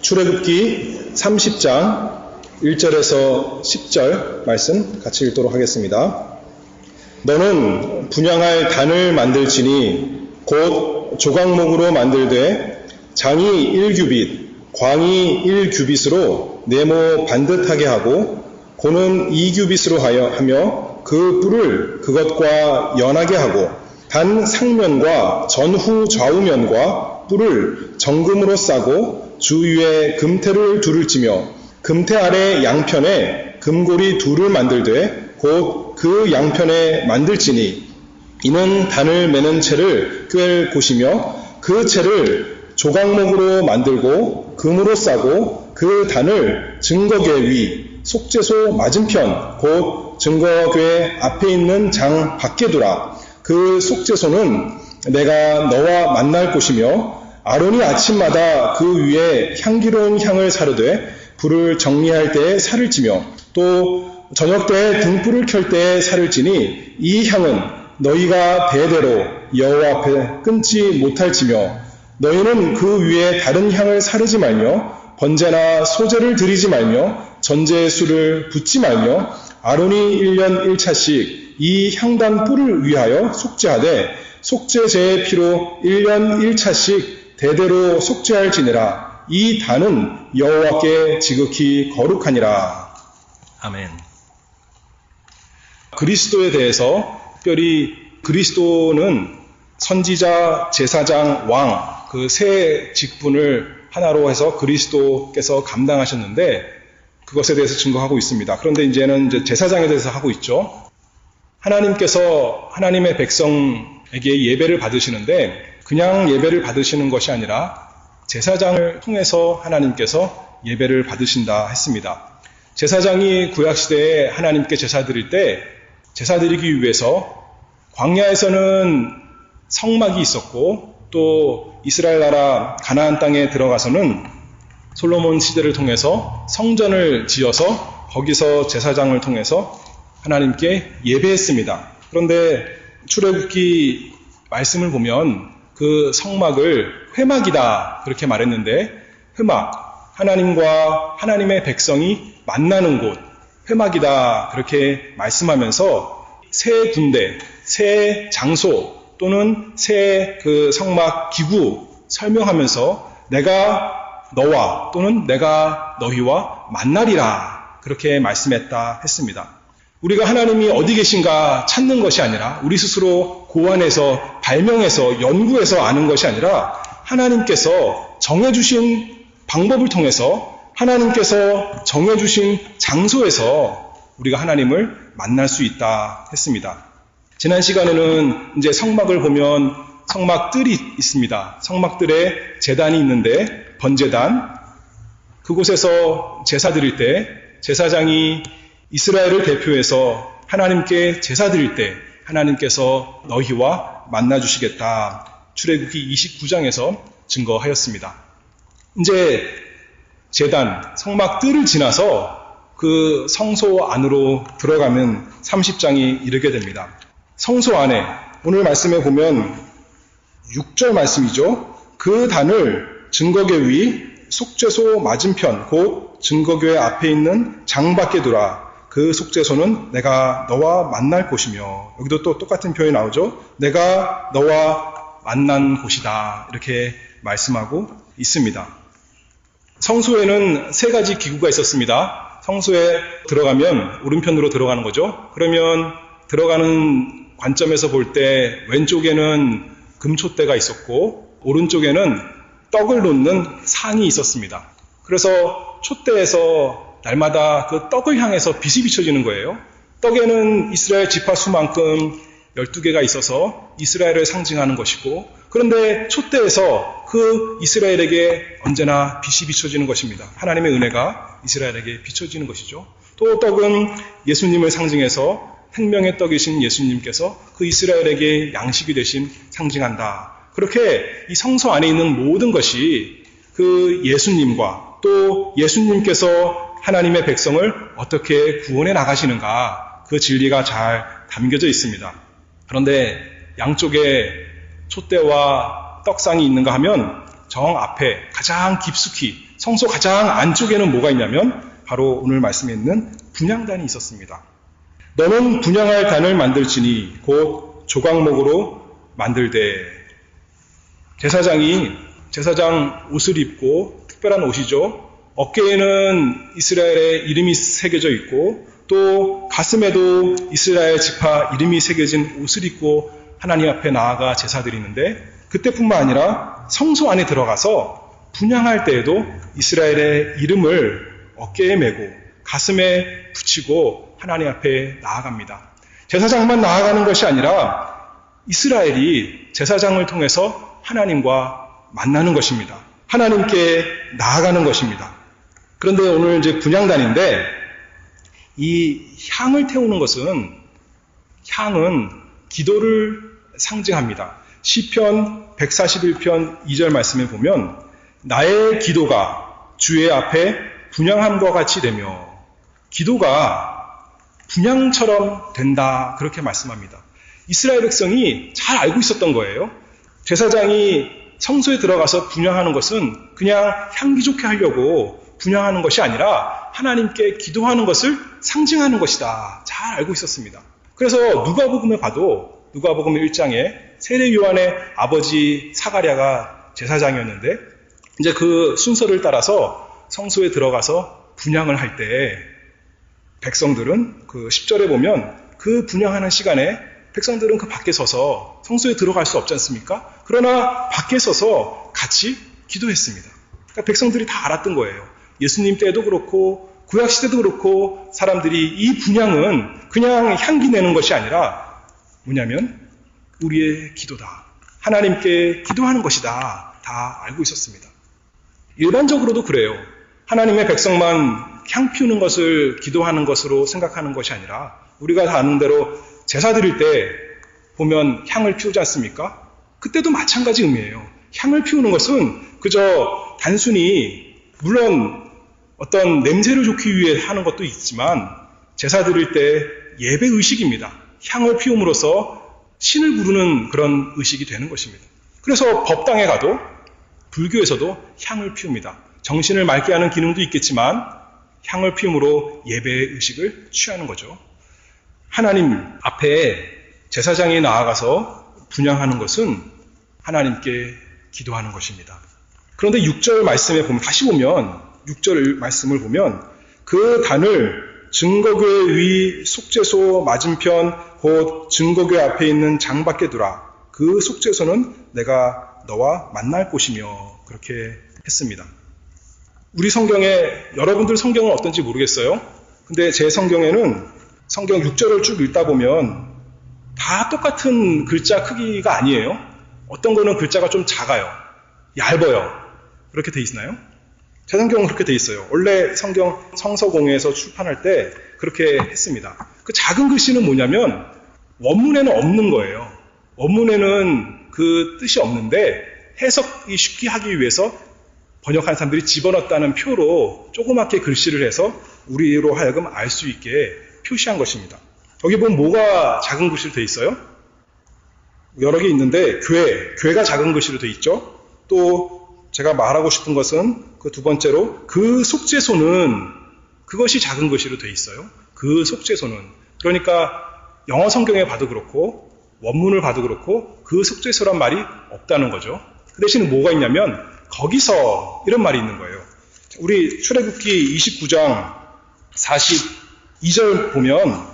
출애굽기 30장 1절에서 10절 말씀 같이 읽도록 하겠습니다. 너는 분향할 단을 만들지니 곧 조각목으로 만들되 장이 1규빗, 광이 1규빗으로 네모 반듯하게 하고 고는 2규빗으로 하며 그 뿔을 그것과 연하게 하고 단 상면과 전후 좌우면과 뿔을 정금으로 싸고 주위에 금태를 둘을 찌며 금태 아래 양편에 금고리 둘을 만들되 곧 그 양편에 만들지니 이는 단을 매는 채를 꿰을 곳이며 그 채를 조각목으로 만들고 금으로 싸고 그 단을 증거궤 위 속죄소 맞은편 곧 증거궤 앞에 있는 장 밖에 두라. 그 속죄소는 내가 너와 만날 곳이며 아론이 아침마다 그 위에 향기로운 향을 사르되 불을 정리할 때에 살을 찌며 또 저녁 때에 등불을 켤 때에 살을 찌니 이 향은 너희가 대대로 여호와 앞에 끊지 못할지며 너희는 그 위에 다른 향을 사르지 말며 번제나 소제를 드리지 말며 전제의 술을 붓지 말며 아론이 1년 1차씩 이 향단 뿔을 위하여 속죄하되 속죄제의 피로 1년 1차씩 대대로 속죄할지니라. 이 단은 여호와께 지극히 거룩하니라. 아멘. 그리스도에 대해서 특별히 그리스도는 선지자, 제사장, 왕 그 세 직분을 하나로 해서 그리스도께서 감당하셨는데 그것에 대해서 증거하고 있습니다. 그런데 이제는 제사장에 대해서 하고 있죠. 하나님께서 하나님의 백성에게 예배를 받으시는데 그냥 예배를 받으시는 것이 아니라 제사장을 통해서 하나님께서 예배를 받으신다 했습니다. 제사장이 구약시대에 하나님께 제사 드릴 때 제사 드리기 위해서 광야에서는 성막이 있었고 또 이스라엘 나라 가나안 땅에 들어가서는 솔로몬 시대를 통해서 성전을 지어서 거기서 제사장을 통해서 하나님께 예배했습니다. 그런데 출애굽기 말씀을 보면 그 성막을 회막이다 그렇게 말했는데 회막, 하나님과 하나님의 백성이 만나는 곳, 회막이다 그렇게 말씀하면서 새 군대, 새 장소 또는 새 그 성막 기구 설명하면서 내가 너와 또는 내가 너희와 만나리라 그렇게 말씀했다 했습니다. 우리가 하나님이 어디 계신가 찾는 것이 아니라 우리 스스로 고안해서 발명해서 연구해서 아는 것이 아니라 하나님께서 정해주신 방법을 통해서 하나님께서 정해주신 장소에서 우리가 하나님을 만날 수 있다 했습니다. 지난 시간에는 이제 성막을 보면 성막들이 있습니다. 성막들에 제단이 있는데 번제단, 그곳에서 제사 드릴 때 제사장이 이스라엘을 대표해서 하나님께 제사 드릴 때 하나님께서 너희와 만나주시겠다. 출애굽기 29장에서 증거하였습니다. 이제 제단, 성막들을 지나서 그 성소 안으로 들어가면 30장이 이르게 됩니다. 성소 안에 오늘 말씀에 보면 6절 말씀이죠. 그 단을 증거궤 위 속죄소 맞은편 곧 증거궤 앞에 있는 장 밖에 두라. 그 속죄소는 내가 너와 만날 곳이며 여기도 또 똑같은 표현이 나오죠. 내가 너와 만난 곳이다. 이렇게 말씀하고 있습니다. 성소에는 세 가지 기구가 있었습니다. 성소에 들어가면 오른편으로 들어가는 거죠. 그러면 들어가는 관점에서 볼 때 왼쪽에는 금촛대가 있었고 오른쪽에는 떡을 놓는 상이 있었습니다. 그래서 촛대에서 날마다 그 떡을 향해서 빛이 비춰지는 거예요. 떡에는 이스라엘 지파 수만큼 12개가 있어서 이스라엘을 상징하는 것이고 그런데 촛대에서 그 이스라엘에게 언제나 빛이 비춰지는 것입니다. 하나님의 은혜가 이스라엘에게 비춰지는 것이죠. 또 떡은 예수님을 상징해서 생명의 떡이신 예수님께서 그 이스라엘에게 양식이 되신 상징한다. 그렇게 이 성소 안에 있는 모든 것이 그 예수님과 또 예수님께서 하나님의 백성을 어떻게 구원해 나가시는가 그 진리가 잘 담겨져 있습니다. 그런데 양쪽에 촛대와 떡상이 있는가 하면 정 앞에 가장 깊숙이 성소 가장 안쪽에는 뭐가 있냐면 바로 오늘 말씀에 있는 분향단이 있었습니다. 너는 분향할 단을 만들지니 곧 조각목으로 만들되. 제사장이 제사장 옷을 입고 특별한 옷이죠. 어깨에는 이스라엘의 이름이 새겨져 있고 또 가슴에도 이스라엘 지파 이름이 새겨진 옷을 입고 하나님 앞에 나아가 제사 드리는데, 그때뿐만 아니라 성소 안에 들어가서 분향할 때에도 이스라엘의 이름을 어깨에 메고 가슴에 붙이고 하나님 앞에 나아갑니다. 제사장만 나아가는 것이 아니라 이스라엘이 제사장을 통해서 하나님과 만나는 것입니다. 하나님께 나아가는 것입니다. 그런데 오늘 이제 분향단인데, 이 향을 태우는 것은, 향은 기도를 상징합니다. 시편 141편 2절 말씀에 보면 나의 기도가 주의 앞에 분향함과 같이 되며, 기도가 분향처럼 된다, 그렇게 말씀합니다. 이스라엘 백성이 잘 알고 있었던 거예요. 제사장이 성소에 들어가서 분향하는 것은 그냥 향기 좋게 하려고 분향하는 것이 아니라 하나님께 기도하는 것을 상징하는 것이다, 잘 알고 있었습니다. 그래서 누가복음에 봐도 누가복음 1장에 세례 요한의 아버지 사가랴가 제사장이었는데, 이제 그 순서를 따라서 성소에 들어가서 분향을 할 때 백성들은 그 10절에 보면 그 분향하는 시간에 백성들은 그 밖에 서서 성소에 들어갈 수 없지 않습니까? 그러나 밖에 서서 같이 기도했습니다. 그러니까 백성들이 다 알았던 거예요. 예수님 때도 그렇고 구약시대도 그렇고 사람들이 이 분향은 그냥 향기 내는 것이 아니라 뭐냐면 우리의 기도다, 하나님께 기도하는 것이다, 다 알고 있었습니다. 일반적으로도 그래요. 하나님의 백성만 향 피우는 것을 기도하는 것으로 생각하는 것이 아니라 우리가 다 아는 대로 제사 드릴 때 보면 향을 피우지 않습니까? 그때도 마찬가지 의미예요. 향을 피우는 것은 그저 단순히, 물론 어떤 냄새를 좋기 위해 하는 것도 있지만 제사 드릴 때 예배 의식입니다. 향을 피움으로써 신을 부르는 그런 의식이 되는 것입니다. 그래서 법당에 가도 불교에서도 향을 피웁니다. 정신을 맑게 하는 기능도 있겠지만 향을 피움으로 예배의 의식을 취하는 거죠. 하나님 앞에 제사장이 나아가서 분향하는 것은 하나님께 기도하는 것입니다. 그런데 6절 말씀에 보면, 다시 보면 6절 말씀을 보면 그 단을 증거교회 위 속죄소 맞은편 곧 증거교회 앞에 있는 장 밖에 두라. 그 속죄소는 내가 너와 만날 곳이며, 그렇게 했습니다. 우리 성경에, 여러분들 성경은 어떤지 모르겠어요. 근데 제 성경에는 성경 6절을 쭉 읽다 보면 다 똑같은 글자 크기가 아니에요. 어떤 거는 글자가 좀 작아요, 얇아요. 그렇게 돼 있나요? 제 성경은 그렇게 돼 있어요. 원래 성경 성서공회에서 출판할 때 그렇게 했습니다. 그 작은 글씨는 뭐냐면 원문에는 없는 거예요. 원문에는 그 뜻이 없는데 해석이 쉽게 하기 위해서 번역한 사람들이 집어넣었다는 표로 조그맣게 글씨를 해서 우리로 하여금 알 수 있게 표시한 것입니다. 여기 보면 뭐가 작은 글씨로 돼 있어요? 여러 개 있는데 교회가 작은 글씨로 돼 있죠. 또 제가 말하고 싶은 것은 그 두 번째로 그 속죄소는, 그것이 작은 글씨로 돼 있어요. 그 속죄소는. 그러니까 영어 성경에 봐도 그렇고 원문을 봐도 그렇고 그 속죄소란 말이 없다는 거죠. 그 대신에 뭐가 있냐면 거기서 이런 말이 있는 거예요. 우리 출애굽기 29장 42절 보면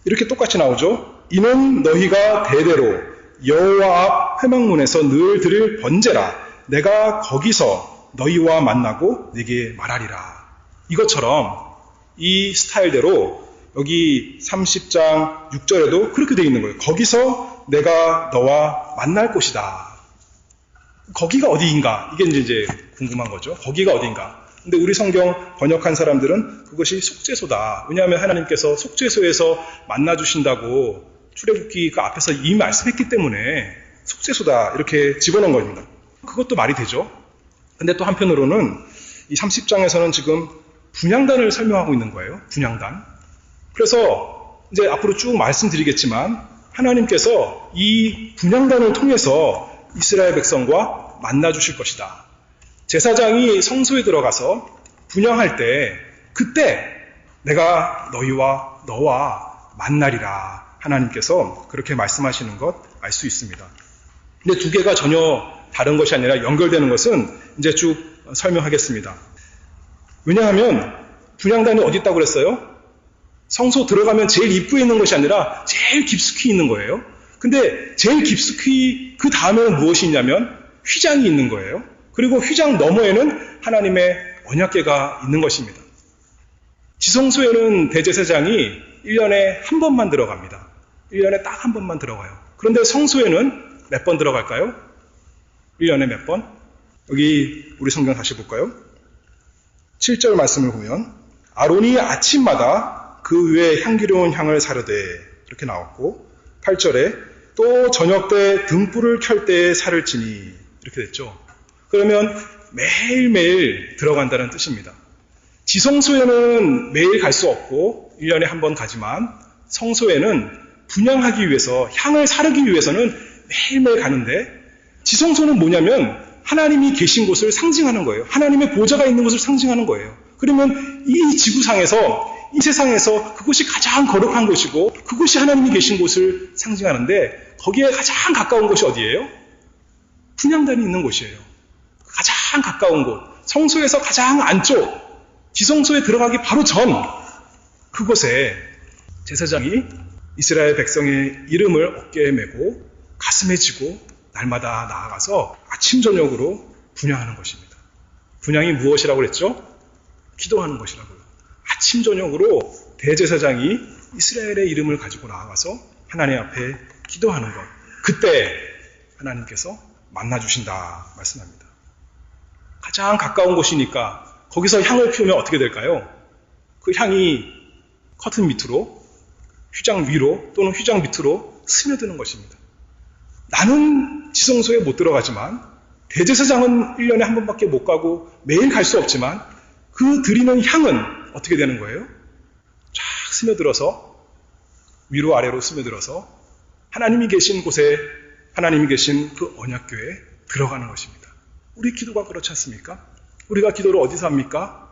이렇게 똑같이 나오죠. 이는 너희가 대대로 여호와 앞 회막문에서 늘 드릴 번제라. 내가 거기서 너희와 만나고 네게 말하리라. 이것처럼 이 스타일대로 여기 30장 6절에도 그렇게 되어 있는 거예요. 거기서 내가 너와 만날 곳이다. 거기가 어디인가? 이게 이제 궁금한 거죠. 거기가 어디인가? 근데 우리 성경 번역한 사람들은 그것이 속죄소다. 왜냐하면 하나님께서 속죄소에서 만나주신다고 출애굽기 그 앞에서 이미 말씀했기 때문에 속죄소다, 이렇게 집어넣은 겁니다. 그것도 말이 되죠. 근데 또 한편으로는 이 30장에서는 지금 분향단을 설명하고 있는 거예요. 분향단. 그래서 이제 앞으로 쭉 말씀드리겠지만 하나님께서 이 분향단을 통해서 이스라엘 백성과 만나 주실 것이다. 제사장이 성소에 들어가서 분향할 때 그때 내가 너와 만나리라 하나님께서 그렇게 말씀하시는 것 알 수 있습니다. 근데 두 개가 전혀 다른 것이 아니라 연결되는 것은 이제 쭉 설명하겠습니다. 왜냐하면 분향단이 어디 있다고 그랬어요? 성소 들어가면 제일 입구에 있는 것이 아니라 제일 깊숙이 있는 거예요. 근데 제일 깊숙이 그 다음에는 무엇이 있냐면 휘장이 있는 거예요. 그리고 휘장 너머에는 하나님의 언약궤가 있는 것입니다. 지성소에는 대제사장이 1년에 한 번만 들어갑니다. 1년에 딱 한 번만 들어가요. 그런데 성소에는 몇 번 들어갈까요? 1년에 몇 번? 여기 우리 성경 다시 볼까요? 7절 말씀을 보면 아론이 아침마다 그 위에 향기로운 향을 사르되 이렇게 나왔고 8절에 또 저녁 때 등불을 켤 때에 살을 지니 이렇게 됐죠. 그러면 매일매일 들어간다는 뜻입니다. 지성소에는 매일 갈 수 없고 1년에 한 번 가지만 성소에는 분향하기 위해서 향을 사르기 위해서는 매일매일 가는데 지성소는 뭐냐면 하나님이 계신 곳을 상징하는 거예요. 하나님의 보좌가 있는 곳을 상징하는 거예요. 그러면 이 지구상에서 이 세상에서 그곳이 가장 거룩한 곳이고 그곳이 하나님이 계신 곳을 상징하는데 거기에 가장 가까운 곳이 어디예요? 분향단이 있는 곳이에요. 가장 가까운 곳, 성소에서 가장 안쪽, 지성소에 들어가기 바로 전 그곳에 제사장이 이스라엘 백성의 이름을 어깨에 메고 가슴에 지고 날마다 나아가서 아침 저녁으로 분향하는 것입니다. 분향이 무엇이라고 그랬죠? 기도하는 것이라고요. 아침 저녁으로 대제사장이 이스라엘의 이름을 가지고 나아가서 하나님 앞에 기도하는 것. 그때 하나님께서 만나주신다 말씀합니다. 가장 가까운 곳이니까 거기서 향을 피우면 어떻게 될까요? 그 향이 커튼 밑으로, 휘장 위로 또는 휘장 밑으로 스며드는 것입니다. 나는 지성소에 못 들어가지만 대제사장은 1년에 한 번밖에 못 가고 매일 갈 수 없지만 그 드리는 향은 어떻게 되는 거예요? 쫙 스며들어서 위로 아래로 스며들어서 하나님이 계신 곳에 하나님이 계신 그 언약궤에 들어가는 것입니다. 우리 기도가 그렇지 않습니까? 우리가 기도를 어디서 합니까?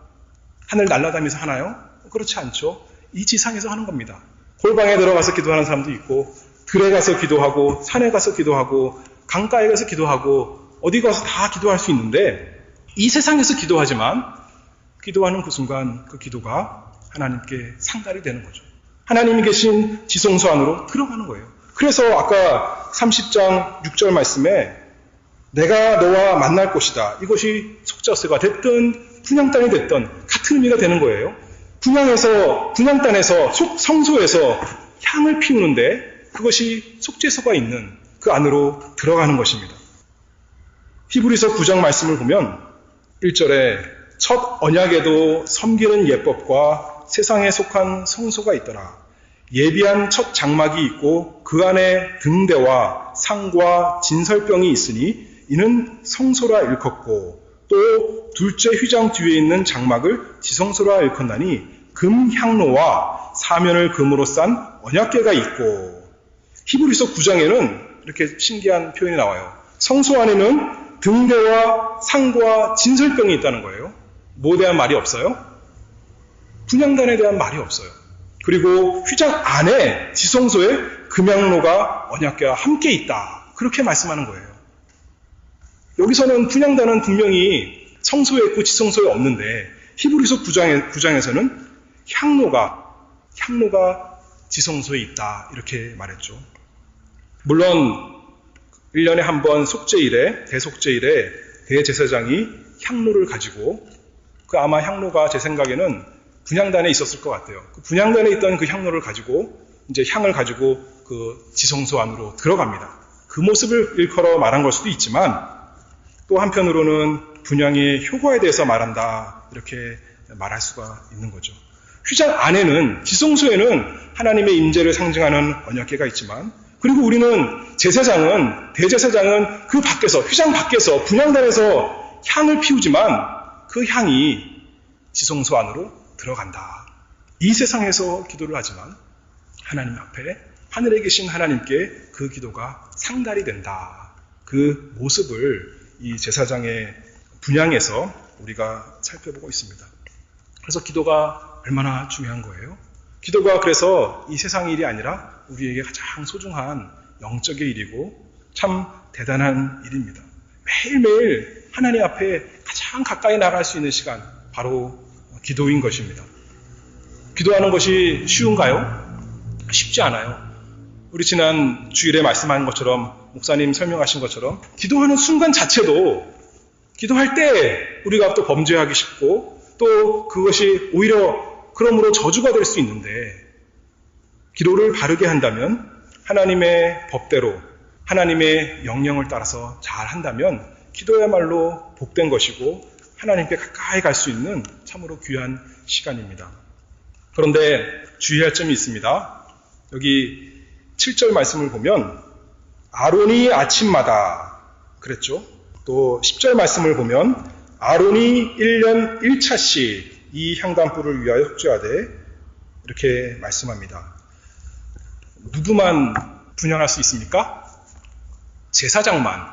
하늘 날아다니면서 하나요? 그렇지 않죠. 이 지상에서 하는 겁니다. 골방에 들어가서 기도하는 사람도 있고 들에 가서 기도하고 산에 가서 기도하고 강가에 가서 기도하고 어디 가서 다 기도할 수 있는데 이 세상에서 기도하지만 기도하는 그 순간 그 기도가 하나님께 상달이 되는 거죠. 하나님이 계신 지성소 안으로 들어가는 거예요. 그래서 아까 30장 6절 말씀에 내가 너와 만날 곳이다. 이것이 속죄소가 됐든 분향단이 됐든 같은 의미가 되는 거예요. 분향단에서 성소에서 향을 피우는데 그것이 속죄소가 있는 그 안으로 들어가는 것입니다. 히브리서 9장 말씀을 보면 1절에 첫 언약에도 섬기는 예법과 세상에 속한 성소가 있더라. 예비한 첫 장막이 있고 그 안에 등대와 상과 진설병이 있으니 이는 성소라 일컫고 또 둘째 휘장 뒤에 있는 장막을 지성소라 일컫나니 금 향로와 사면을 금으로 싼 언약궤가 있고 히브리서 9장에는 이렇게 신기한 표현이 나와요. 성소 안에는 등대와 상과 진설병이 있다는 거예요. 뭐에 대한 말이 없어요? 분향단에 대한 말이 없어요. 그리고 휘장 안에 지성소에 금향로가 언약궤와 함께 있다. 그렇게 말씀하는 거예요. 여기서는 분향단은 분명히 성소에 있고 지성소에 없는데 히브리서 9장에서는 향로가 지성소에 있다. 이렇게 말했죠. 물론 1년에 한 번 속죄일에 대속죄일에 대제사장이 향로를 가지고 그 아마 향로가 제 생각에는 분향단에 있었을 것 같아요. 그 분향단에 있던 그 향로를 가지고 이제 향을 가지고 그 지성소 안으로 들어갑니다. 그 모습을 일컬어 말한 걸 수도 있지만 또 한편으로는 분향의 효과에 대해서 말한다 이렇게 말할 수가 있는 거죠. 휘장 안에는 지성소에는 하나님의 임재를 상징하는 언약궤가 있지만 그리고 우리는 대제사장은 그 밖에서 휘장 밖에서 분향단에서 향을 피우지만 그 향이 지성소 안으로 들어간다. 이 세상에서 기도를 하지만 하나님 앞에 하늘에 계신 하나님께 그 기도가 상달이 된다. 그 모습을 이 제사장의 분향에서 우리가 살펴보고 있습니다. 그래서 기도가 얼마나 중요한 거예요? 기도가 그래서 이 세상 일이 아니라 우리에게 가장 소중한 영적의 일이고 참 대단한 일입니다. 매일매일 하나님 앞에 가장 가까이 나갈 수 있는 시간, 바로 기도인 것입니다. 기도하는 것이 쉬운가요? 쉽지 않아요. 우리 지난 주일에 말씀한 것처럼, 목사님 설명하신 것처럼 기도하는 순간 자체도, 기도할 때 우리가 또 범죄하기 쉽고 또 그것이 오히려 그러므로 저주가 될 수 있는데, 기도를 바르게 한다면, 하나님의 법대로 하나님의 명령을 따라서 잘 한다면 기도야말로 복된 것이고 하나님께 가까이 갈 수 있는 참으로 귀한 시간입니다. 그런데 주의할 점이 있습니다. 여기 7절 말씀을 보면 아론이 아침마다 그랬죠. 또 10절 말씀을 보면 아론이 1년 1차씩 이 향단불을 위하여 흡주하되, 이렇게 말씀합니다. 누구만 분향할 수 있습니까? 제사장만,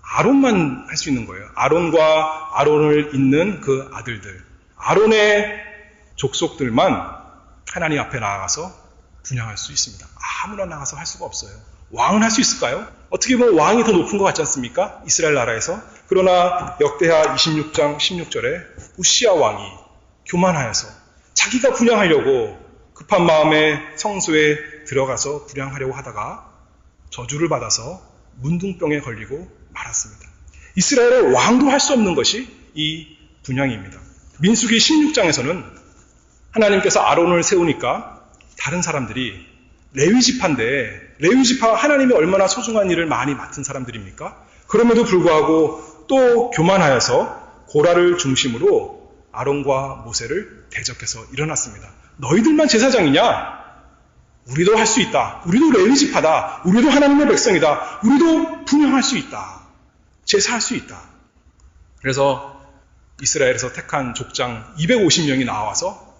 아론만 할 수 있는 거예요. 아론과 아론을 잇는 그 아들들, 아론의 족속들만 하나님 앞에 나아가서 분향할 수 있습니다. 아무나 나가서 할 수가 없어요. 왕은 할 수 있을까요? 어떻게 보면 왕이 더 높은 것 같지 않습니까? 이스라엘 나라에서. 그러나 역대하 26장 16절에 우시야 왕이 교만하여서 자기가 분향하려고 급한 마음에 성소에 들어가서 분향하려고 하다가 저주를 받아서 문둥병에 걸리고 말았습니다. 이스라엘의 왕도 할 수 없는 것이 이 분향입니다. 민수기 16장에서는 하나님께서 아론을 세우니까 다른 사람들이 레위지파인데, 레위지파 하나님이 얼마나 소중한 일을 많이 맡은 사람들입니까? 그럼에도 불구하고 또 교만하여서 고라를 중심으로 아론과 모세를 대적해서 일어났습니다. 너희들만 제사장이냐? 우리도 할 수 있다. 우리도 레위지파다. 우리도 하나님의 백성이다. 우리도 분향할 수 있다. 제사할 수 있다. 그래서 이스라엘에서 택한 족장 250명이 나와서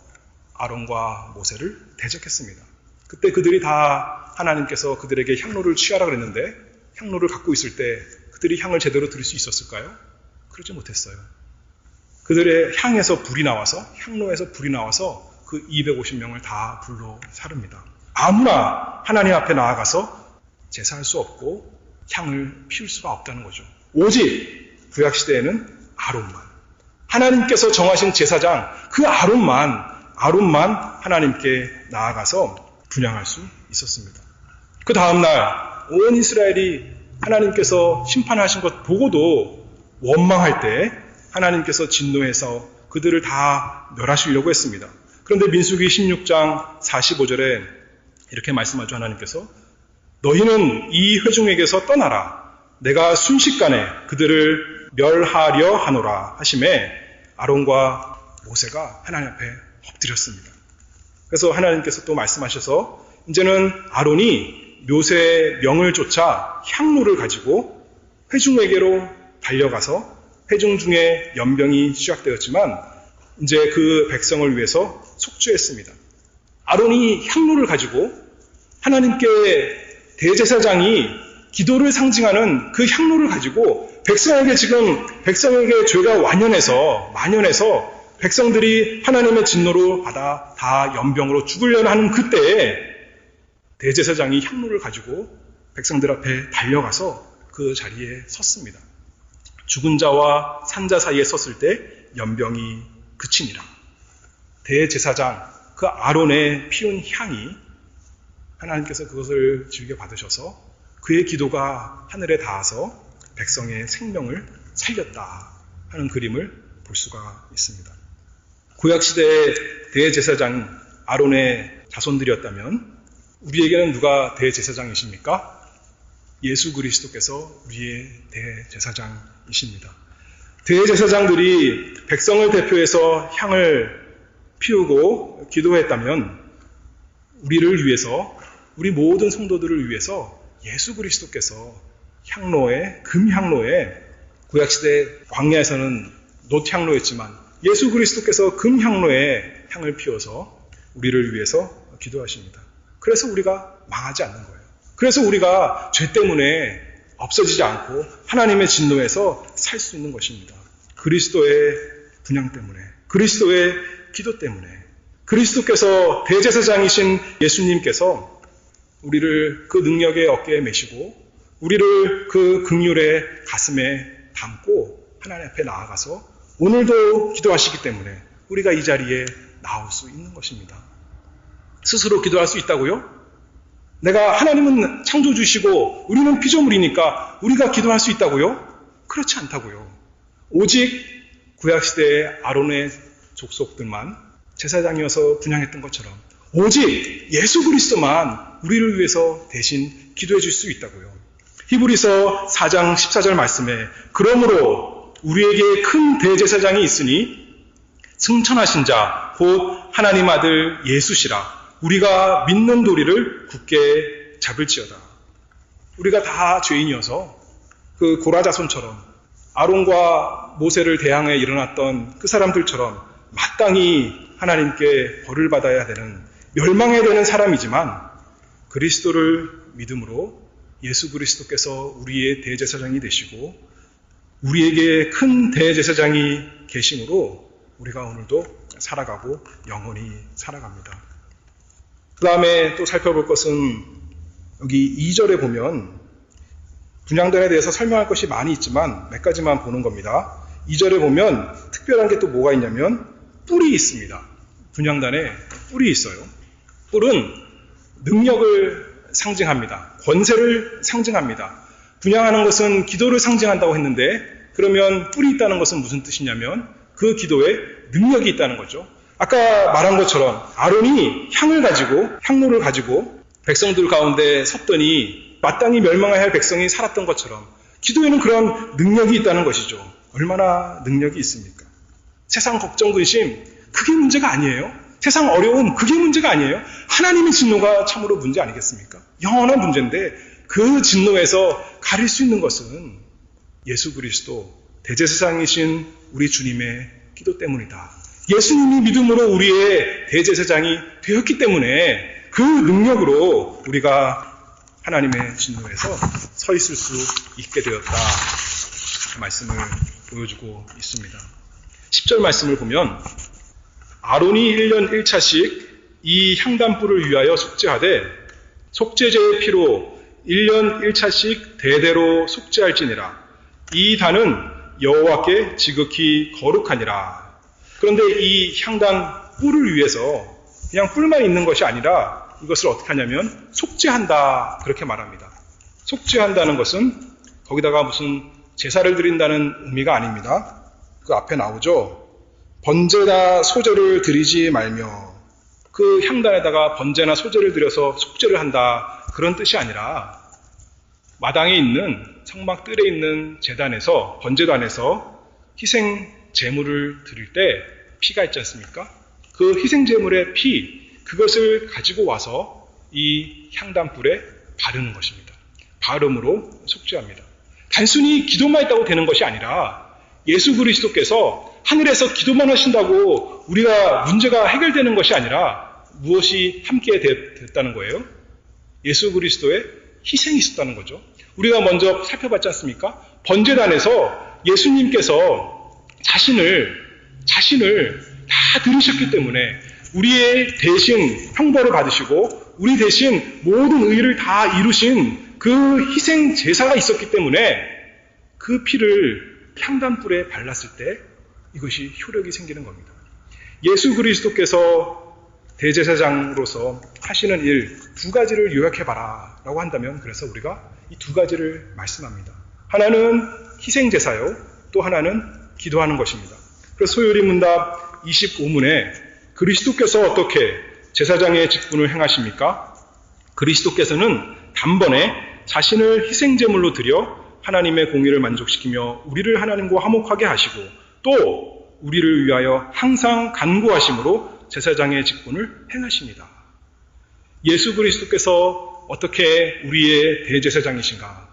아론과 모세를 대적했습니다. 그때 그들이 다 하나님께서 그들에게 향로를 취하라 그랬는데, 향로를 갖고 있을 때 그들이 향을 제대로 들을 수 있었을까요? 그러지 못했어요. 그들의 향에서 불이 나와서, 향로에서 불이 나와서 그 250명을 다 불로 사릅니다. 아무나 하나님 앞에 나아가서 제사할 수 없고 향을 피울 수가 없다는 거죠. 오직 구약시대에는 아론만, 하나님께서 정하신 제사장 그 아론만 하나님께 나아가서 분향할 수 있었습니다. 그 다음날 온 이스라엘이 하나님께서 심판하신 것 보고도 원망할 때 하나님께서 진노해서 그들을 다 멸하시려고 했습니다. 그런데 민수기 16장 45절에 이렇게 말씀하죠. 하나님께서 너희는 이 회중에게서 떠나라. 내가 순식간에 그들을 멸하려 하노라 하심에 아론과 모세가 하나님 앞에 엎드렸습니다. 그래서 하나님께서 또 말씀하셔서 이제는 아론이 모세의 명을 쫓아 향로를 가지고 회중에게로 달려가서 회중 중에 연병이 시작되었지만 이제 그 백성을 위해서 속죄했습니다. 아론이 향로를 가지고 하나님께 대제사장이 기도를 상징하는 그 향로를 가지고 백성에게 죄가 만연해서 백성들이 하나님의 진노로 받아 다 연병으로 죽으려는 하는 그때에 대제사장이 향로를 가지고 백성들 앞에 달려가서 그 자리에 섰습니다. 죽은 자와 산 자 사이에 섰을 때 연병이 그치니라. 대제사장 그 아론의 피운 향이 하나님께서 그것을 즐겨 받으셔서 그의 기도가 하늘에 닿아서 백성의 생명을 살렸다 하는 그림을 볼 수가 있습니다. 구약시대의 대제사장 아론의 자손들이었다면 우리에게는 누가 대제사장이십니까? 예수 그리스도께서 우리의 대제사장이십니다. 대제사장들이 백성을 대표해서 향을 피우고 기도했다면 우리를 위해서, 우리 모든 성도들을 위해서 예수 그리스도께서 금향로에 구약시대 광야에서는 놋향로였지만 예수 그리스도께서 금향로에 향을 피워서 우리를 위해서 기도하십니다. 그래서 우리가 망하지 않는 거예요. 그래서 우리가 죄 때문에 없어지지 않고 하나님의 진노에서 살 수 있는 것입니다. 그리스도의 분향 때문에, 그리스도의 기도 때문에, 그리스도께서 대제사장이신 예수님께서 우리를 그 능력의 어깨에 메시고 우리를 그 긍휼의 가슴에 담고 하나님 앞에 나아가서 오늘도 기도하시기 때문에 우리가 이 자리에 나올 수 있는 것입니다. 스스로 기도할 수 있다고요? 내가 하나님은 창조주시고 우리는 피조물이니까 우리가 기도할 수 있다고요? 그렇지 않다고요. 오직 구약시대의 아론의 족속들만 제사장이어서 분향했던 것처럼 오직 예수 그리스도만 우리를 위해서 대신 기도해 줄 수 있다고요. 히브리서 4장 14절 말씀에 그러므로 우리에게 큰 대제사장이 있으니 승천하신 자 곧 하나님 아들 예수시라 우리가 믿는 도리를 굳게 잡을지어다. 우리가 다 죄인이어서 그 고라 자손처럼 아론과 모세를 대항해 일어났던 그 사람들처럼 마땅히 하나님께 벌을 받아야 되는 멸망해야 되는 사람이지만 그리스도를 믿음으로 예수 그리스도께서 우리의 대제사장이 되시고 우리에게 큰 대제사장이 계심으로 우리가 오늘도 살아가고 영원히 살아갑니다. 그 다음에 또 살펴볼 것은 여기 2절에 보면 분향단에 대해서 설명할 것이 많이 있지만 몇 가지만 보는 겁니다. 2절에 보면 특별한 게 또 뭐가 있냐면 뿔이 있습니다. 분향단에 뿔이 있어요. 뿔은 능력을 상징합니다. 권세를 상징합니다. 분향하는 것은 기도를 상징한다고 했는데 그러면 뿔이 있다는 것은 무슨 뜻이냐면 그 기도에 능력이 있다는 거죠. 아까 말한 것처럼 아론이 향로를 가지고 백성들 가운데 섰더니 마땅히 멸망해야 할 백성이 살았던 것처럼 기도에는 그런 능력이 있다는 것이죠. 얼마나 능력이 있습니까? 세상 걱정, 근심, 그게 문제가 아니에요. 세상 어려움, 그게 문제가 아니에요. 하나님의 진노가 참으로 문제 아니겠습니까? 영원한 문제인데 그 진노에서 가릴 수 있는 것은 예수 그리스도 대제사장이신 우리 주님의 기도 때문이다. 예수님이 믿음으로 우리의 대제사장이 되었기 때문에 그 능력으로 우리가 하나님의 진노에서 서 있을 수 있게 되었다. 그 말씀을 보여주고 있습니다. 10절 말씀을 보면 아론이 1년 1차씩 이 향단불을 위하여 속죄하되 속죄제의 피로 1년 1차씩 대대로 속죄할지니라. 이 단은 여호와께 지극히 거룩하니라. 그런데 이 향단 뿔을 위해서 그냥 뿔만 있는 것이 아니라 이것을 어떻게 하냐면 속죄한다 그렇게 말합니다. 속죄한다는 것은 거기다가 무슨 제사를 드린다는 의미가 아닙니다. 그 앞에 나오죠. 번제나 소제를 드리지 말며 그 향단에다가 번제나 소제를 드려서 속죄를 한다 그런 뜻이 아니라 마당에 있는 성막 뜰에 있는 제단에서 번제단에서 희생 제물을 드릴 때 피가 있지 않습니까? 그 희생 제물의 피 그것을 가지고 와서 이 향단불에 바르는 것입니다. 바름으로 속죄합니다. 단순히 기도만 했다고 되는 것이 아니라 예수 그리스도께서 하늘에서 기도만 하신다고 우리가 문제가 해결되는 것이 아니라 무엇이 함께 됐다는 거예요? 예수 그리스도의 희생이 있었다는 거죠. 우리가 먼저 살펴봤지 않습니까? 번제단에서 예수님께서 자신을 다 들으셨기 때문에 우리의 대신 형벌을 받으시고 우리 대신 모든 의를 다 이루신 그 희생 제사가 있었기 때문에 그 피를 향단불에 발랐을 때 이것이 효력이 생기는 겁니다. 예수 그리스도께서 대제사장으로서 하시는 일 두 가지를 요약해봐라 라고 한다면 그래서 우리가 이 두 가지를 말씀합니다. 하나는 희생제사요, 또 하나는 기도하는 것입니다. 그래서 소요리 문답 25문에 그리스도께서 어떻게 제사장의 직분을 행하십니까? 그리스도께서는 단번에 자신을 희생제물로 드려 하나님의 공의를 만족시키며 우리를 하나님과 화목하게 하시고 또 우리를 위하여 항상 간구하심으로 제사장의 직분을 행하십니다. 예수 그리스도께서 어떻게 우리의 대제사장이신가?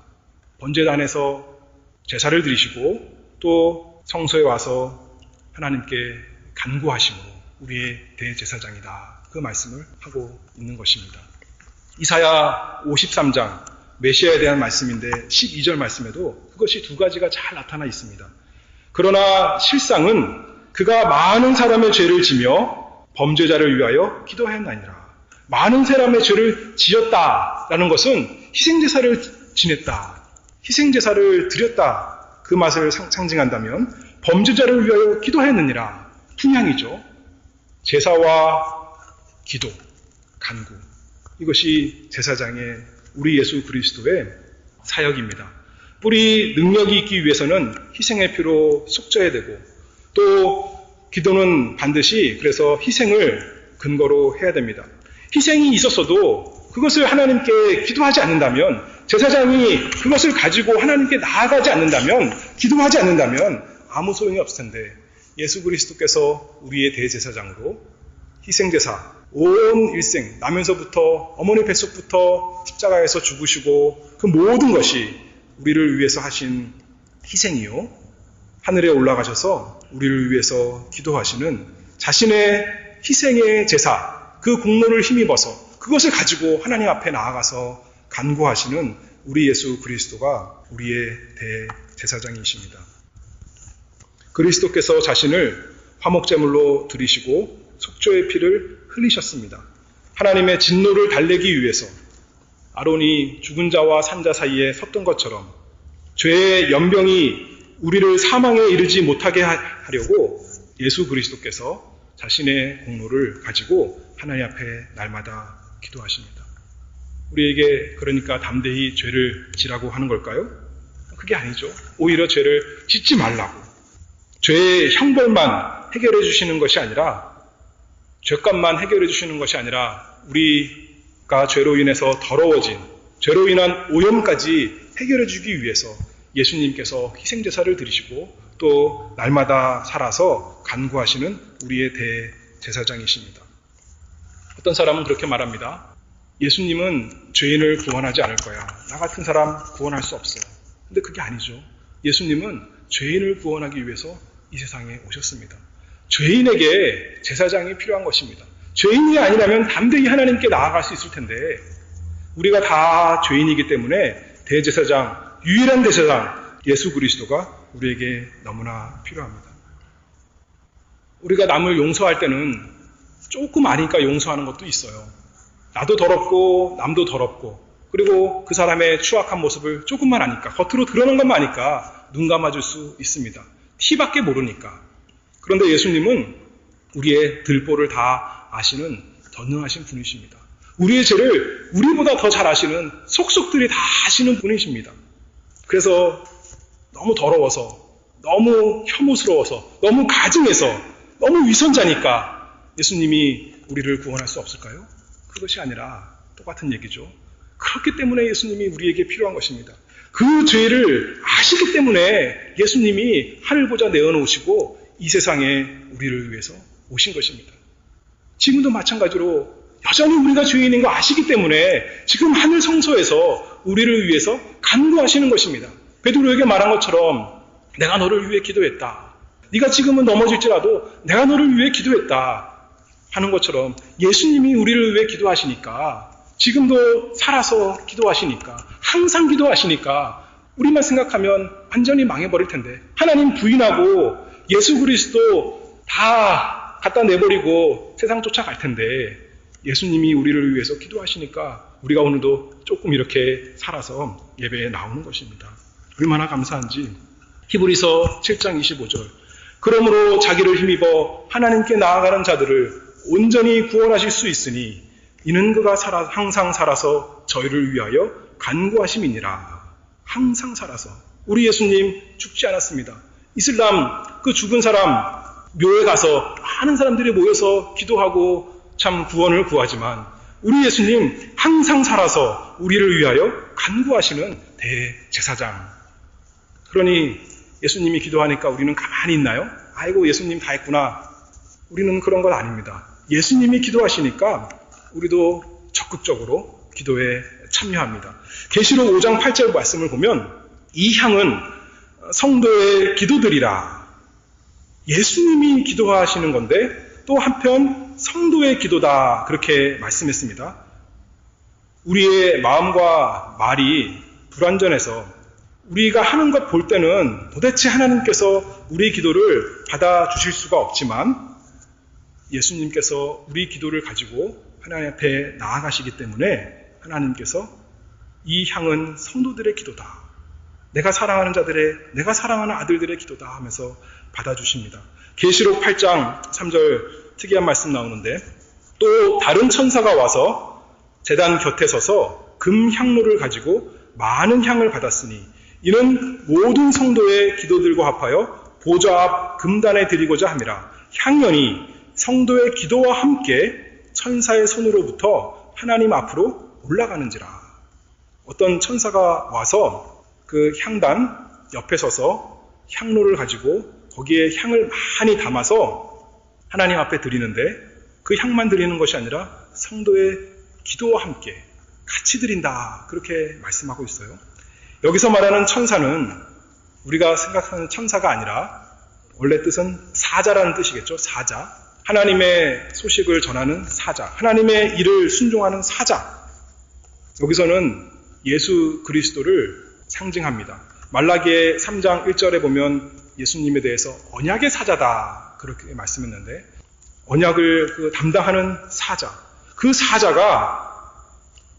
번제단에서 제사를 드리시고 또 성소에 와서 하나님께 간구하심으로 우리의 대제사장이다. 그 말씀을 하고 있는 것입니다. 이사야 53장 메시아에 대한 말씀인데 12절 말씀에도 그것이 두 가지가 잘 나타나 있습니다. 그러나 실상은 그가 많은 사람의 죄를 지며 범죄자를 위하여 기도하였나니라. 많은 사람의 죄를 지었다라는 것은 희생제사를 지냈다, 희생제사를 드렸다, 그 맛을 상징한다면 범죄자를 위하여 기도하였느니라. 분향이죠. 제사와 기도, 간구, 이것이 제사장의 우리 예수 그리스도의 사역입니다. 뿌리 능력이 있기 위해서는 희생의 피로 속죄해야 되고, 또 기도는 반드시 그래서 희생을 근거로 해야 됩니다. 희생이 있었어도 그것을 하나님께 기도하지 않는다면, 제사장이 그것을 가지고 하나님께 나아가지 않는다면, 기도하지 않는다면 아무 소용이 없을 텐데, 예수 그리스도께서 우리의 대제사장으로 희생제사, 온 일생, 나면서부터 어머니 뱃속부터 십자가에서 죽으시고 그 모든 것이 우리를 위해서 하신 희생이요, 하늘에 올라가셔서 우리를 위해서 기도하시는 자신의 희생의 제사, 그 공로를 힘입어서 그것을 가지고 하나님 앞에 나아가서 간구하시는 우리 예수 그리스도가 우리의 대제사장이십니다. 그리스도께서 자신을 화목제물로 드리시고 속죄의 피를 흘리셨습니다. 하나님의 진노를 달래기 위해서 아론이 죽은 자와 산 자 사이에 섰던 것처럼 죄의 연병이 우리를 사망에 이르지 못하게 하려고 예수 그리스도께서 자신의 공로를 가지고 하나님 앞에 날마다 기도하십니다. 우리에게 그러니까 담대히 죄를 지라고 하는 걸까요? 그게 아니죠. 오히려 죄를 짓지 말라고, 죄의 형벌만 해결해 주시는 것이 아니라, 죄값만 해결해 주시는 것이 아니라 우리가 죄로 인해서 더러워진, 죄로 인한 오염까지 해결해 주기 위해서 예수님께서 희생제사를 드리시고 또 날마다 살아서 간구하시는 우리의 대제사장이십니다. 어떤 사람은 그렇게 말합니다. 예수님은 죄인을 구원하지 않을 거야. 나 같은 사람 구원할 수 없어. 근데 그게 아니죠. 예수님은 죄인을 구원하기 위해서 이 세상에 오셨습니다. 죄인에게 제사장이 필요한 것입니다. 죄인이 아니라면 담대히 하나님께 나아갈 수 있을 텐데, 우리가 다 죄인이기 때문에 대제사장, 유일한 대제사장 예수 그리스도가 우리에게 너무나 필요합니다. 우리가 남을 용서할 때는 조금 아니까 용서하는 것도 있어요. 나도 더럽고 남도 더럽고, 그리고 그 사람의 추악한 모습을 조금만 아니까, 겉으로 드러난 것만 아니까 눈 감아줄 수 있습니다. 티밖에 모르니까. 그런데 예수님은 우리의 들보를 다 아시는 전능하신 분이십니다. 우리의 죄를 우리보다 더 잘 아시는, 속속들이 다 아시는 분이십니다. 그래서 너무 더러워서, 너무 혐오스러워서, 너무 가증해서, 너무 위선자니까 예수님이 우리를 구원할 수 없을까요? 그것이 아니라 똑같은 얘기죠. 그렇기 때문에 예수님이 우리에게 필요한 것입니다. 그 죄를 아시기 때문에 예수님이 하늘보좌 내어놓으시고 이 세상에 우리를 위해서 오신 것입니다. 지금도 마찬가지로 여전히 우리가 죄인인 거 아시기 때문에 지금 하늘 성소에서 우리를 위해서 간구하시는 것입니다. 베드로에게 말한 것처럼 내가 너를 위해 기도했다. 네가 지금은 넘어질지라도 내가 너를 위해 기도했다 하는 것처럼 예수님이 우리를 위해 기도하시니까, 지금도 살아서 기도하시니까, 항상 기도하시니까 우리만 생각하면 완전히 망해버릴 텐데, 하나님 부인하고 예수 그리스도 다 갖다 내버리고 세상 쫓아갈 텐데 예수님이 우리를 위해서 기도하시니까 우리가 오늘도 조금 이렇게 살아서 예배에 나오는 것입니다. 얼마나 감사한지. 히브리서 7장 25절. 그러므로 자기를 힘입어 하나님께 나아가는 자들을 온전히 구원하실 수 있으니 이는 그가 항상 살아서 저희를 위하여 간구하심이니라. 항상 살아서. 우리 예수님 죽지 않았습니다. 이슬람 그 죽은 사람 묘에 가서 많은 사람들이 모여서 기도하고 참 구원을 구하지만 우리 예수님 항상 살아서 우리를 위하여 간구하시는 대제사장. 그러니 예수님이 기도하니까 우리는 가만히 있나요? 아이고 예수님 다 했구나. 우리는 그런 건 아닙니다. 예수님이 기도하시니까 우리도 적극적으로 기도에 참여합니다. 계시록 5장 8절 말씀을 보면 이 향은 성도의 기도들이라. 예수님이 기도하시는 건데 또 한편 성도의 기도다, 그렇게 말씀했습니다. 우리의 마음과 말이 불완전해서 우리가 하는 것 볼 때는 도대체 하나님께서 우리 기도를 받아주실 수가 없지만 예수님께서 우리 기도를 가지고 하나님 앞에 나아가시기 때문에 하나님께서 이 향은 성도들의 기도다. 내가 사랑하는 자들의, 내가 사랑하는 아들들의 기도다 하면서 받아주십니다. 계시록 8장 3절 특이한 말씀 나오는데 또 다른 천사가 와서 제단 곁에 서서 금 향로를 가지고 많은 향을 받았으니 이는 모든 성도의 기도들과 합하여 보좌 앞 금단에 드리고자 함이라. 향연이 성도의 기도와 함께 천사의 손으로부터 하나님 앞으로 올라가는지라. 어떤 천사가 와서 그 향단 옆에 서서 향로를 가지고 거기에 향을 많이 담아서 하나님 앞에 드리는데 그 향만 드리는 것이 아니라 성도의 기도와 함께 같이 드린다. 그렇게 말씀하고 있어요. 여기서 말하는 천사는 우리가 생각하는 천사가 아니라 원래 뜻은 사자라는 뜻이겠죠. 사자. 하나님의 소식을 전하는 사자. 하나님의 일을 순종하는 사자. 여기서는 예수 그리스도를 상징합니다. 말라기의 3장 1절에 보면 예수님에 대해서 언약의 사자다. 그렇게 말씀했는데 언약을 담당하는 사자. 그 사자가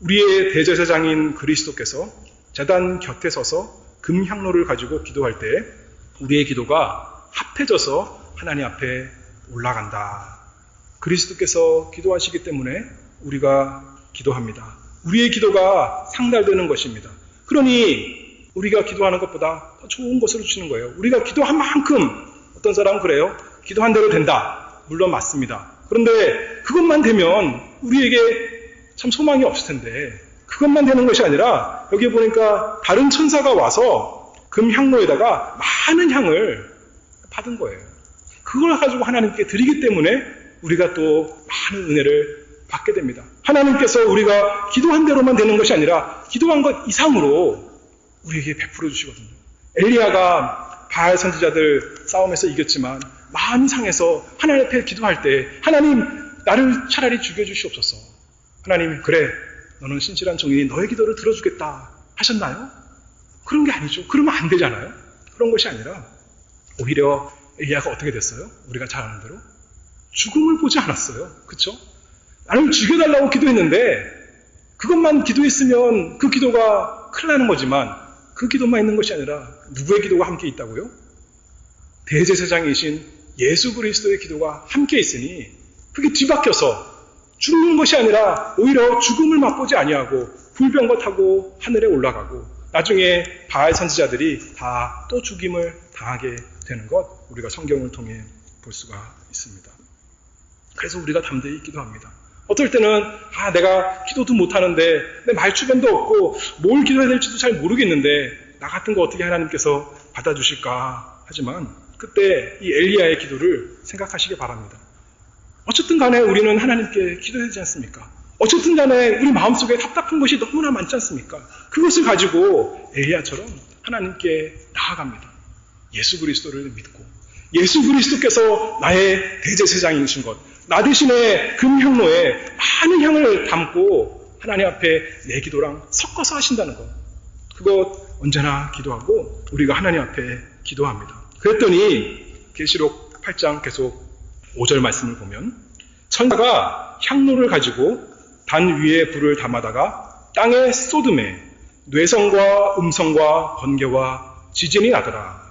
우리의 대제사장인 그리스도께서 제단 곁에 서서 금향로를 가지고 기도할 때 우리의 기도가 합해져서 하나님 앞에 올라간다. 그리스도께서 기도하시기 때문에 우리가 기도합니다. 우리의 기도가 상달되는 것입니다. 그러니 우리가 기도하는 것보다 더 좋은 것으로 주시는 거예요. 우리가 기도한 만큼 어떤 사람은 그래요. 기도한 대로 된다. 물론 맞습니다. 그런데 그것만 되면 우리에게 참 소망이 없을 텐데 그것만 되는 것이 아니라 여기 보니까 다른 천사가 와서 금향로에다가 많은 향을 받은 거예요. 그걸 가지고 하나님께 드리기 때문에 우리가 또 많은 은혜를 받게 됩니다. 하나님께서 우리가 기도한 대로만 되는 것이 아니라 기도한 것 이상으로 우리에게 베풀어 주시거든요. 엘리야가 바알 선지자들 싸움에서 이겼지만 마음이 상해서 하나님 앞에 기도할 때 하나님 나를 차라리 죽여주시옵소서. 하나님 그래 너는 신실한 종이니 너의 기도를 들어주겠다 하셨나요? 그런 게 아니죠. 그러면 안 되잖아요. 그런 것이 아니라 오히려 엘리야가 어떻게 됐어요? 우리가 잘 아는 대로 죽음을 보지 않았어요. 그렇죠? 나를 죽여달라고 기도했는데 그것만 기도했으면 그 기도가 큰일 나는 거지만 그 기도만 있는 것이 아니라 누구의 기도가 함께 있다고요? 대제사장이신 예수 그리스도의 기도가 함께 있으니 그게 뒤바뀌어서 죽는 것이 아니라 오히려 죽음을 맛보지 아니하고 불병거 타고 하늘에 올라가고 나중에 바알 선지자들이 다 또 죽임을 당하게 되는 것 우리가 성경을 통해 볼 수가 있습니다. 그래서 우리가 담대히 기도합니다. 어떨 때는 내가 기도도 못하는데 내 말주변도 없고 뭘 기도해야 될지도 잘 모르겠는데 나 같은 거 어떻게 하나님께서 받아주실까 하지만 그때 이 엘리야의 기도를 생각하시기 바랍니다. 어쨌든 간에 우리는 하나님께 기도해야 되지 않습니까? 어쨌든 간에 우리 마음속에 답답한 것이 너무나 많지 않습니까? 그것을 가지고 엘리야처럼 하나님께 나아갑니다. 예수 그리스도를 믿고 예수 그리스도께서 나의 대제사장이신 것, 나 대신에 금향로에 많은 향을 담고 하나님 앞에 내 기도랑 섞어서 하신다는 것. 그것 언제나 기도하고 우리가 하나님 앞에 기도합니다. 그랬더니 계시록 8장 계속 5절 말씀을 보면 천사가 향로를 가지고 단 위에 불을 담아다가 땅에 쏟음에 뇌성과 음성과 번개와 지진이 나더라.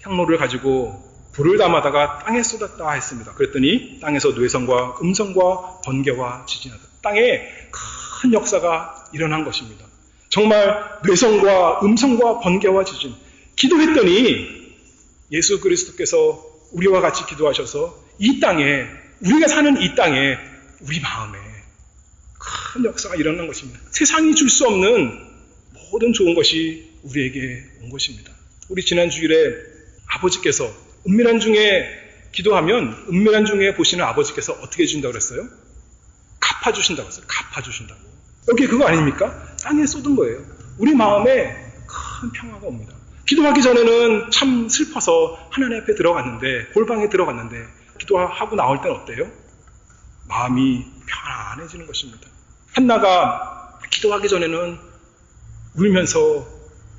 향로를 가지고 불을 담아다가 땅에 쏟았다 했습니다. 그랬더니 땅에서 뇌성과 음성과 번개와 지진이 나더라. 땅에 큰 역사가 일어난 것입니다. 정말 뇌성과 음성과 번개와 지진. 기도했더니 예수 그리스도께서 우리와 같이 기도하셔서 이 땅에 우리가 사는 이 땅에 우리 마음에 큰 역사가 일어난 것입니다. 세상이 줄 수 없는 모든 좋은 것이 우리에게 온 것입니다. 우리 지난 주일에 아버지께서 은밀한 중에 기도하면 은밀한 중에 보시는 아버지께서 어떻게 해준다고 그랬어요? 갚아주신다고 했어요. 갚아주신다고. 여기 그거 아닙니까? 땅에 쏟은 거예요. 우리 마음에 큰 평화가 옵니다. 기도하기 전에는 참 슬퍼서 하나님 앞에 들어갔는데 골방에 들어갔는데 기도하고 나올 때는 어때요? 마음이 편안해지는 것입니다. 한나가 기도하기 전에는 울면서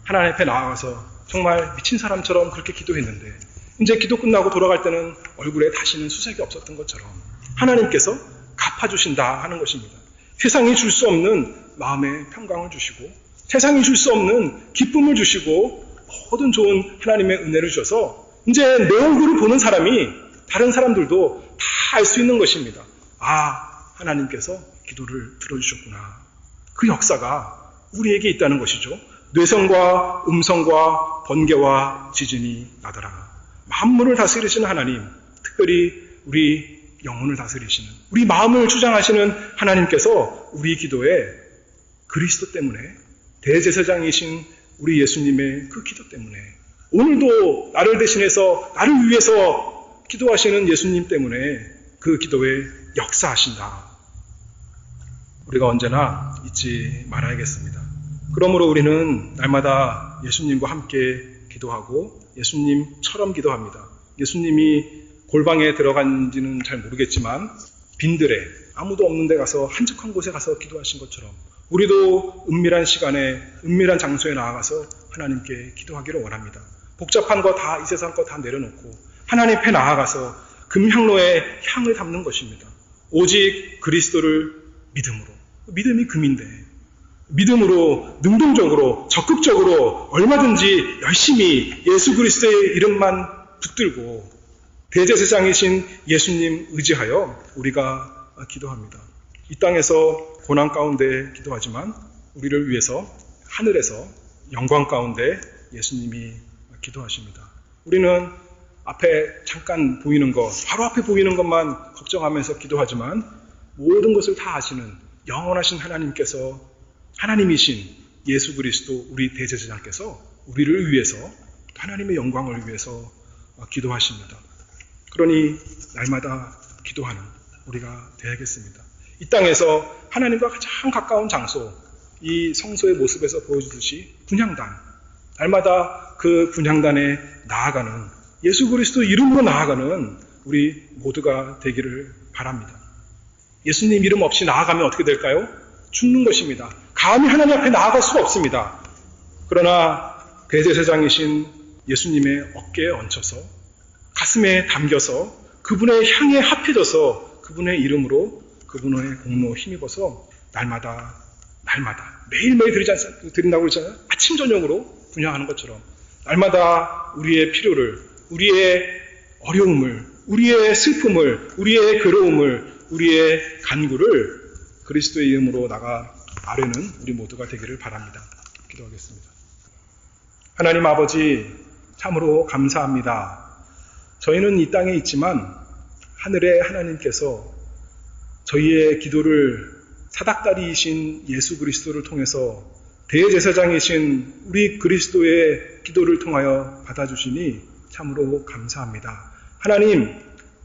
하나님 앞에 나아가서 정말 미친 사람처럼 그렇게 기도했는데 이제 기도 끝나고 돌아갈 때는 얼굴에 다시는 수색이 없었던 것처럼 하나님께서 갚아주신다 하는 것입니다. 세상이 줄 수 없는 마음의 평강을 주시고 세상이 줄 수 없는 기쁨을 주시고 모든 좋은 하나님의 은혜를 주셔서 이제 내 얼굴을 보는 사람이 다른 사람들도 다 알 수 있는 것입니다. 아, 하나님께서 기도를 들어주셨구나. 그 역사가 우리에게 있다는 것이죠. 뇌성과 음성과 번개와 지진이 나더라. 만물을 다스리시는 하나님, 특별히 우리 영혼을 다스리시는, 우리 마음을 주장하시는 하나님께서 우리 기도에 그리스도 때문에, 대제사장이신 우리 예수님의 그 기도 때문에, 오늘도 나를 대신해서 나를 위해서 기도하시는 예수님 때문에 그 기도에 역사하신다. 우리가 언제나 잊지 말아야겠습니다. 그러므로 우리는 날마다 예수님과 함께 기도하고 예수님처럼 기도합니다. 예수님이 골방에 들어간지는 잘 모르겠지만 빈들에 아무도 없는 데 가서 한적한 곳에 가서 기도하신 것처럼 우리도 은밀한 시간에 은밀한 장소에 나아가서 하나님께 기도하기를 원합니다. 복잡한 거 다 이 세상 거 다 내려놓고 하나님 앞에 나아가서 금향로에 향을 담는 것입니다. 오직 그리스도를 믿음으로. 믿음이 금인데 믿음으로 능동적으로 적극적으로 얼마든지 열심히 예수 그리스도의 이름만 붙들고 대제사장이신 예수님 의지하여 우리가 기도합니다. 이 땅에서 고난 가운데 기도하지만 우리를 위해서 하늘에서 영광 가운데 예수님이 기도하십니다. 우리는 앞에 잠깐 보이는 것, 바로 앞에 보이는 것만 걱정하면서 기도하지만 모든 것을 다 아시는 영원하신 하나님께서, 하나님이신 예수 그리스도 우리 대제사장께서 우리를 위해서, 하나님의 영광을 위해서 기도하십니다. 그러니 날마다 기도하는 우리가 되야겠습니다. 이 땅에서 하나님과 가장 가까운 장소, 이 성소의 모습에서 보여주듯이 분향단, 날마다 그 분향단에 나아가는, 예수 그리스도 이름으로 나아가는 우리 모두가 되기를 바랍니다. 예수님 이름 없이 나아가면 어떻게 될까요? 죽는 것입니다. 감히 하나님 앞에 나아갈 수가 없습니다. 그러나 대제사장이신 예수님의 어깨에 얹혀서 가슴에 담겨서 그분의 향에 합해져서 그분의 이름으로 그분의 공로 힘입어서 날마다 매일매일 드린다고 그러잖아요. 아침 저녁으로 분향하는 것처럼 날마다 우리의 필요를, 우리의 어려움을, 우리의 슬픔을, 우리의 괴로움을, 우리의 간구를 그리스도의 이름으로 나가 아뢰는 우리 모두가 되기를 바랍니다. 기도하겠습니다. 하나님 아버지, 참으로 감사합니다. 저희는 이 땅에 있지만 하늘의 하나님께서 저희의 기도를 사닥다리이신 예수 그리스도를 통해서 대제사장이신 우리 그리스도의 기도를 통하여 받아주시니 참으로 감사합니다. 하나님,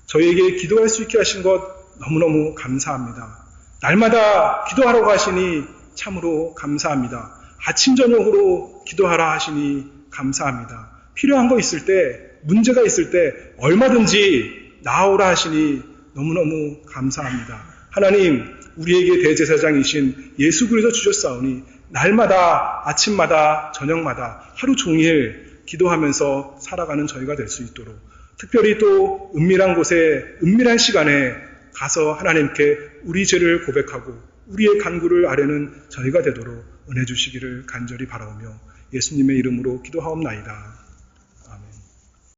저희에게 기도할 수 있게 하신 것 너무너무 감사합니다. 날마다 기도하라고 하시니 참으로 감사합니다. 아침 저녁으로 기도하라 하시니 감사합니다. 필요한 거 있을 때, 문제가 있을 때 얼마든지 나오라 하시니 너무너무 감사합니다. 하나님, 우리에게 대제사장이신 예수 그리스도 주셨사오니 날마다 아침마다 저녁마다 하루 종일 기도하면서 살아가는 저희가 될 수 있도록, 특별히 또 은밀한 곳에 은밀한 시간에 가서 하나님께 우리 죄를 고백하고 우리의 간구를 아뢰는 저희가 되도록 은혜 주시기를 간절히 바라오며 예수님의 이름으로 기도하옵나이다.